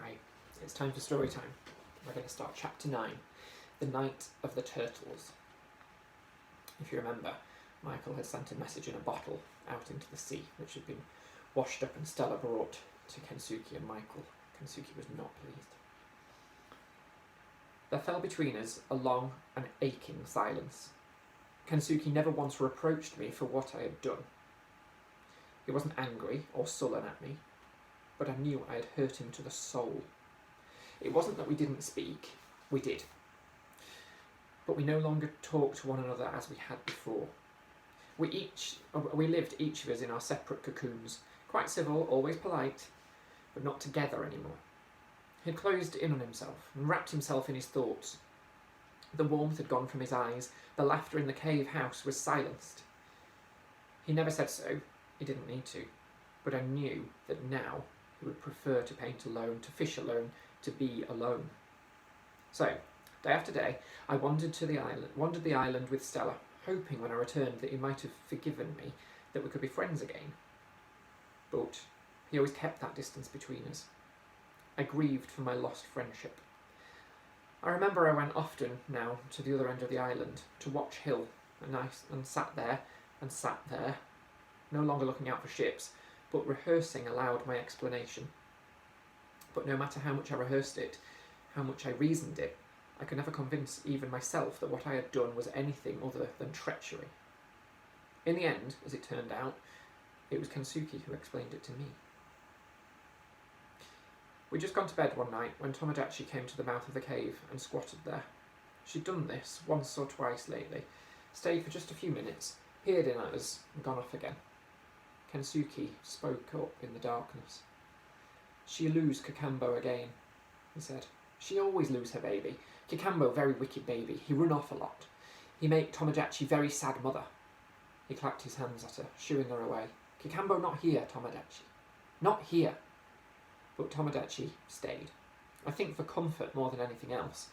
Right, it's time for story time. We're going to start chapter 9, The Night of the Turtles. If you remember, Michael had sent a message in a bottle out into the sea, which had been washed up and Stella brought to Kensuke and Michael. Kensuke was not pleased. There fell between us a long and aching silence. Kensuke never once reproached me for what I had done. He wasn't angry or sullen at me, but I knew I had hurt him to the soul. It wasn't that we didn't speak, we did. But we no longer talked to one another as we had before. We lived each of us in our separate cocoons, quite civil, always polite, but not together anymore. He had closed in on himself and wrapped himself in his thoughts. The warmth had gone from his eyes, the laughter in the cave house was silenced. He never said so, he didn't need to, but I knew that now he would prefer to paint alone, to fish alone, to be alone. So, day after day, I wandered the island with Stella, hoping when I returned that he might have forgiven me, that we could be friends again. But he always kept that distance between us. I grieved for my lost friendship. I remember I went often now to the other end of the island to watch Hill, and sat there, no longer looking out for ships, but rehearsing aloud my explanation. But no matter how much I rehearsed it, how much I reasoned it, I could never convince even myself that what I had done was anything other than treachery. In the end, as it turned out, it was Kensuke who explained it to me. We'd just gone to bed one night when Tomodachi came to the mouth of the cave and squatted there. She'd done this once or twice lately, stayed for just a few minutes, peered in at us, and gone off again. Kensuke spoke up in the darkness. "She lose Kakambo again," he said. "She always lose her baby. Kakambo very wicked baby. He run off a lot. He make Tomodachi very sad mother." He clapped his hands at her, shooing her away. "Kakambo not here, Tomodachi. Not here." But Tomodachi stayed. I think for comfort more than anything else.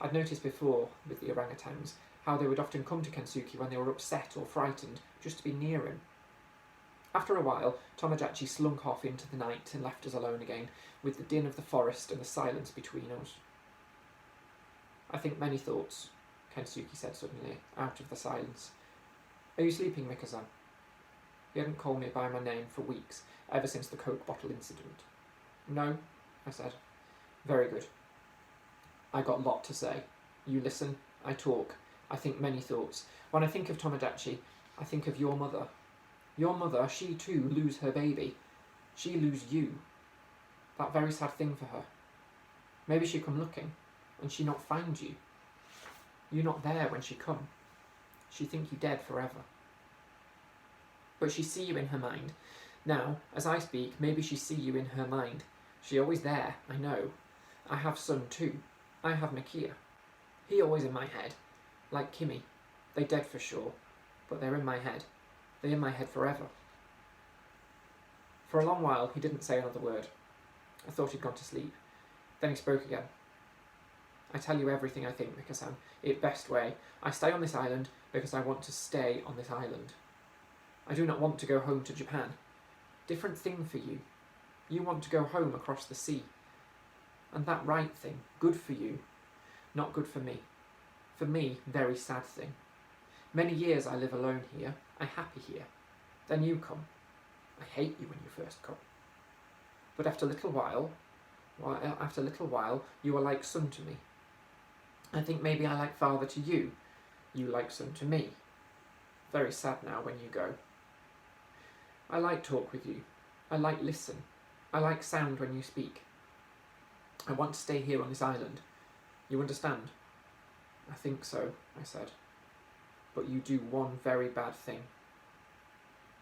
I'd noticed before, with the orangutans, how they would often come to Kensuke when they were upset or frightened, just to be near him. After a while, Tomodachi slunk off into the night and left us alone again, with the din of the forest and the silence between us. "I think many thoughts," Kensuke said suddenly, out of the silence. "Are you sleeping, Mika-san?" He hadn't called me by my name for weeks, ever since the Coke bottle incident. "No," I said. "Very good. I got lot to say. You listen, I talk. I think many thoughts. When I think of Tomodachi, I think of your mother. Your mother, she too lose her baby. She lose you. That very sad thing for her. Maybe she come looking, and she not find you. You not there when she come. She think you dead forever. But she see you in her mind. Now, as I speak, maybe she see you in her mind. She always there, I know. I have son too. I have Makia. He always in my head. Like Kimi. They dead for sure, but they're in my head. They're in my head forever." For a long while he didn't say another word. I thought he'd gone to sleep. Then he spoke again. "I tell you everything I think, Mika-san. It best way. I stay on this island because I want to stay on this island. I do not want to go home to Japan. Different thing for you. You want to go home across the sea. And that right thing, good for you. Not good for me. For me, very sad thing. Many years I live alone here. I happy here. Then you come. I hate you when you first come. But after a little while, you are like son to me. I think maybe I like father to you. You like son to me. Very sad now when you go. I like talk with you. I like listen. I like sound when you speak. I want to stay here on this island. You understand?" "I think so," I said. "But you do one very bad thing.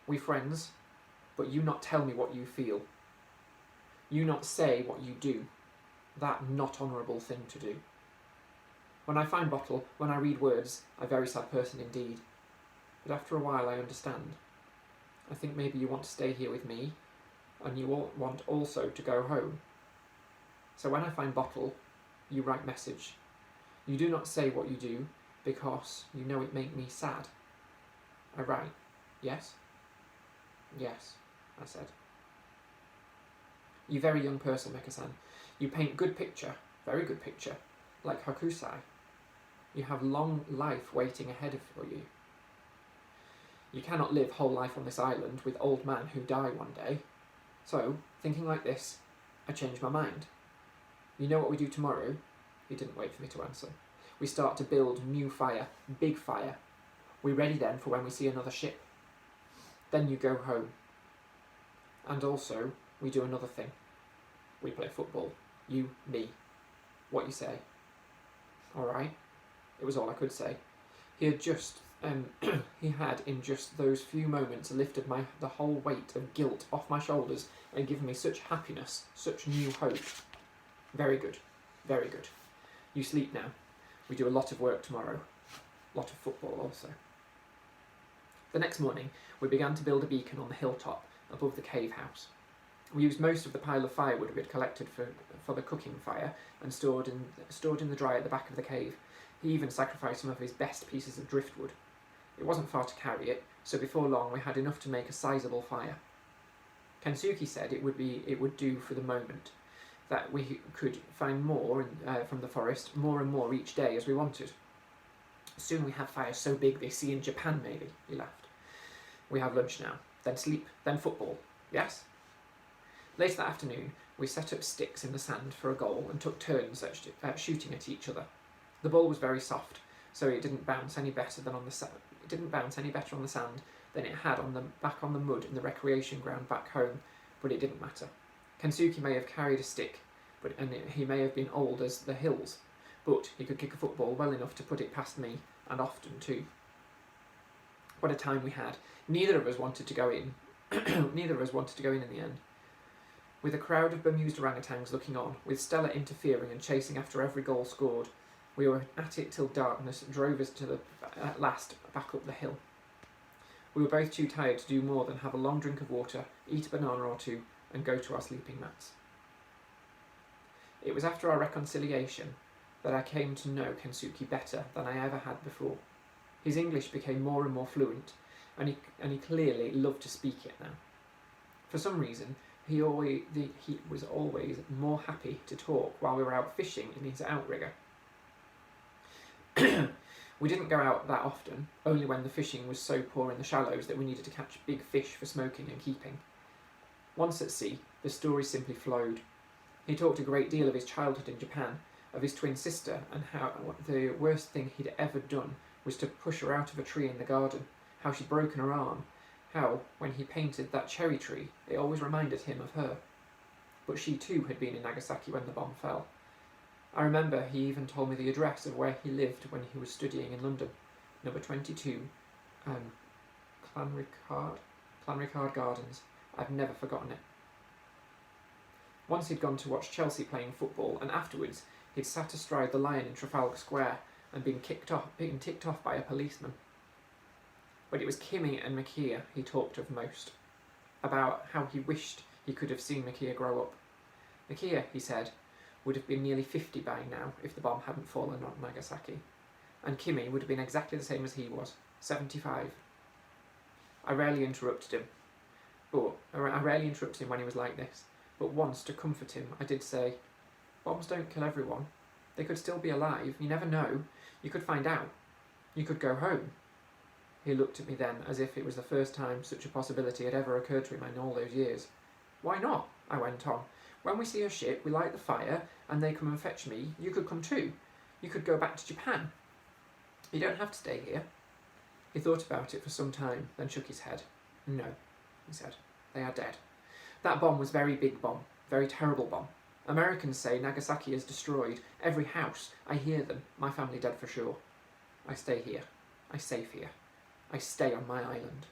We friends, but you not tell me what you feel. You not say what you do. That not honourable thing to do. When I find bottle, when I read words, I very sad person indeed. But after a while I understand. I think maybe you want to stay here with me, and you want also to go home. So when I find bottle, you write message. You do not say what you do, because you know it make me sad. I write, yes?" "Yes," I said. You very young person, Mika-san. You paint good picture, very good picture, like Hokusai. You have long life waiting ahead for you. You cannot live whole life on this island with old men who die one day. So, thinking like this, I changed my mind. You know what we do tomorrow? He didn't wait for me to answer. We start to build new fire, big fire. We're ready then for when we see another ship. Then you go home. And also, we do another thing. We play football. You, me. What you say? Alright. It was all I could say. He had in just those few moments lifted the whole weight of guilt off my shoulders and given me such happiness, such new hope. Very good. Very good. You sleep now. We do a lot of work tomorrow. A lot of football also. The next morning, we began to build a beacon on the hilltop above the cave house. We used most of the pile of firewood we had collected for the cooking fire and stored in the dry at the back of the cave. He even sacrificed some of his best pieces of driftwood. It wasn't far to carry it, so before long we had enough to make a sizable fire. Kensuke said it would do for the moment, that we could find more from the forest, more and more each day as we wanted. Soon we have fires so big they see in Japan, maybe, he laughed. We have lunch now, then sleep, then football. Yes? Later that afternoon, we set up sticks in the sand for a goal and took turns at shooting at each other. The ball was very soft, so it didn't bounce any better on the sand than it had back on the mud in the recreation ground back home, but it didn't matter. Kensuke may have carried a stick, and he may have been old as the hills, but he could kick a football well enough to put it past me, and often too. What a time we had. Neither of us wanted to go in. Neither of us wanted to go in the end. With a crowd of bemused orangutans looking on, with Stella interfering and chasing after every goal scored, we were at it till darkness drove us at last back up the hill. We were both too tired to do more than have a long drink of water, eat a banana or two, and go to our sleeping mats. It was after our reconciliation that I came to know Kensuke better than I ever had before. His English became more and more fluent, and he clearly loved to speak it now. For some reason, he was always more happy to talk while we were out fishing in his outrigger. We didn't go out that often, only when the fishing was so poor in the shallows that we needed to catch big fish for smoking and keeping. Once at sea, the stories simply flowed. He talked a great deal of his childhood in Japan, of his twin sister, and how the worst thing he'd ever done was to push her out of a tree in the garden, how she'd broken her arm, how, when he painted that cherry tree, it always reminded him of her. But she too had been in Nagasaki when the bomb fell. I remember he even told me the address of where he lived when he was studying in London, number 22, Clanricarde Gardens. I've never forgotten it. Once he'd gone to watch Chelsea playing football, and afterwards he'd sat astride the lion in Trafalgar Square and been ticked off by a policeman. But it was Kimi and Makia he talked of most, about how he wished he could have seen Makia grow up. Makia, he said, would have been nearly 50 by now if the bomb hadn't fallen on Nagasaki, and Kimi would have been exactly the same as he was, 75. I rarely interrupted him when he was like this, but once, to comfort him, I did say, bombs don't kill everyone. They could still be alive, you never know. You could find out. You could go home. He looked at me then as if it was the first time such a possibility had ever occurred to him in all those years. Why not? I went on. When we see a ship, we light the fire, and they come and fetch me. You could come too. You could go back to Japan. You don't have to stay here. He thought about it for some time, then shook his head. No, he said. They are dead. That bomb was very big bomb, very terrible bomb. Americans say Nagasaki is destroyed. Every house. I hear them. My family dead for sure. I stay here. I safe here. I stay on my island.